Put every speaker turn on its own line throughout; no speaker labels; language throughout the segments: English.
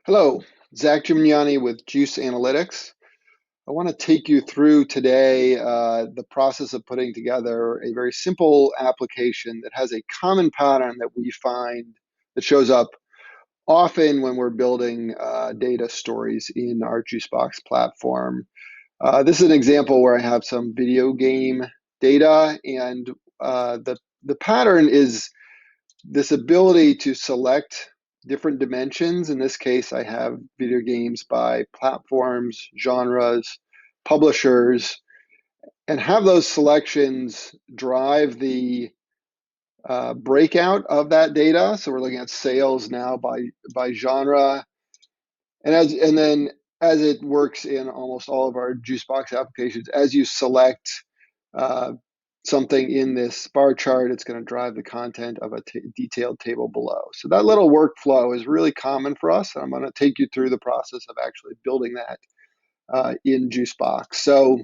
Hello, Zach Gimignani with Juice Analytics. I want to take you through today the process of putting together a very simple application that has a common pattern that we find that shows up often when we're building data stories in our Juicebox platform. This is an example where I have some video game data, and the pattern is this ability to select different dimensions. In this case, I have video games by platforms, genres, publishers, and have those selections drive the breakout of that data. So we're looking at sales now by genre, and then as it works in almost all of our Juicebox applications, as you select uh, something in this bar chart, it's going to drive the content of a detailed table below. So that little workflow is really common for us. And I'm going to take you through the process of actually building that in Juicebox. So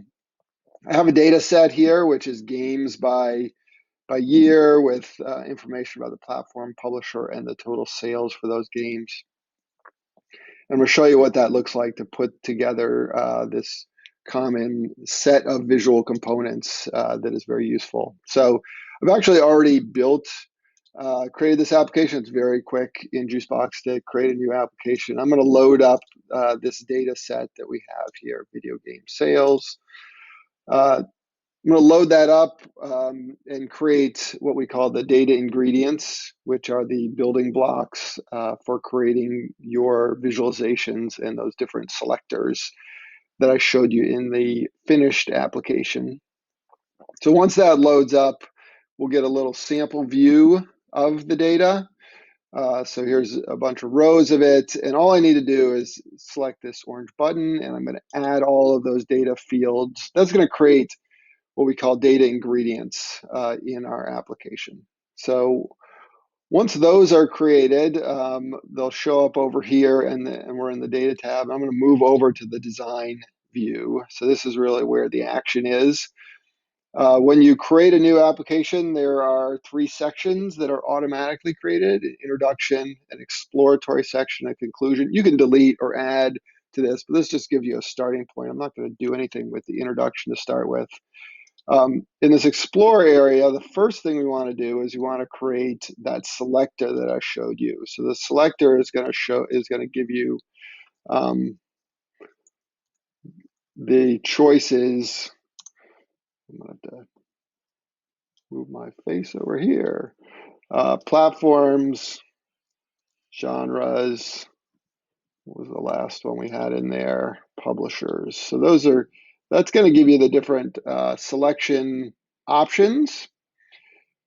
I have a data set here, which is games by year with information about the platform, publisher, and the total sales for those games. And we'll show you what that looks like to put together this common set of visual components that is very useful. So I've actually already created this application. It's very quick in Juicebox to create a new application. I'm going to load up this data set that we have here, video game sales. I'm going to load that up and create what we call the data ingredients, which are the building blocks for creating your visualizations and those different selectors that I showed you in the finished application. So once that loads up, we'll get a little sample view of the data. So here's a bunch of rows of it, and all I need to do is select this orange button, and I'm going to add all of those data fields. That's going to create what we call data ingredients in our application. So once those are created, they'll show up over here, and we're in the data tab. I'm going to move over to the design view. So this is really where the action is. When you create a new application, there are three sections that are automatically created: introduction, an exploratory section, a conclusion. You can delete or add to this, but this just gives you a starting point. I'm not going to do anything with the introduction to start with. In this explore area, the first thing we want to do is we want to create that selector that I showed you. So the selector is going to give you the choices. I'm going to have to move my face over here. Platforms, genres. What was the last one we had in there? Publishers. So that's going to give you the different selection options.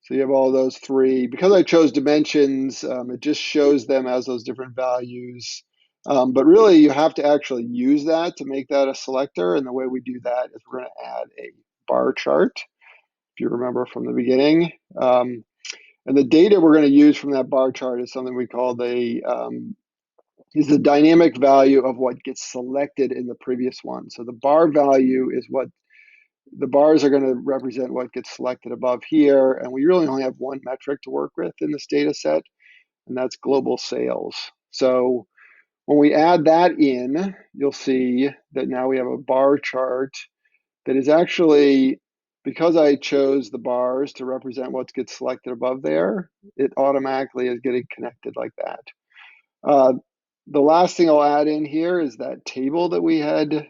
So you have all those three. Because I chose dimensions, it just shows them as those different values. But really, you have to actually use that to make that a selector. And the way we do that is we're going to add a bar chart, if you remember from the beginning. And the data we're going to use from that bar chart is something we call the dynamic value of what gets selected in the previous one. So the bar value is what the bars are going to represent what gets selected above here, and we really only have one metric to work with in this data set, and that's global sales. So when we add that in, you'll see that now we have a bar chart that is actually, because I chose the bars to represent what gets selected above there, it automatically is getting connected like that. The last thing I'll add in here is that table that we had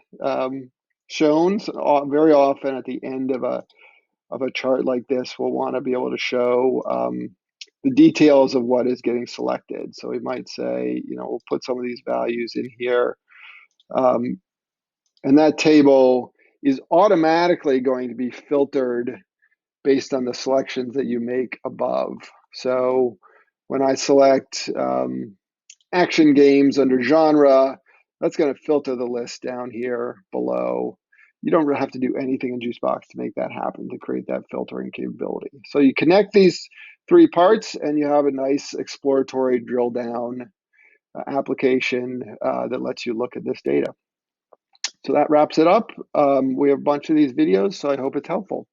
shown. So very often at the end of a chart like this, we'll want to be able to show the details of what is getting selected. So we might say, we'll put some of these values in here. And that table is automatically going to be filtered based on the selections that you make above. So when I select action games under genre, that's going to filter the list down here below. You don't really have to do anything in Juicebox to make that happen, to create that filtering capability. So you connect these three parts and you have a nice exploratory drill down application that lets you look at this data. So that wraps it up. We have a bunch of these videos, so I hope it's helpful.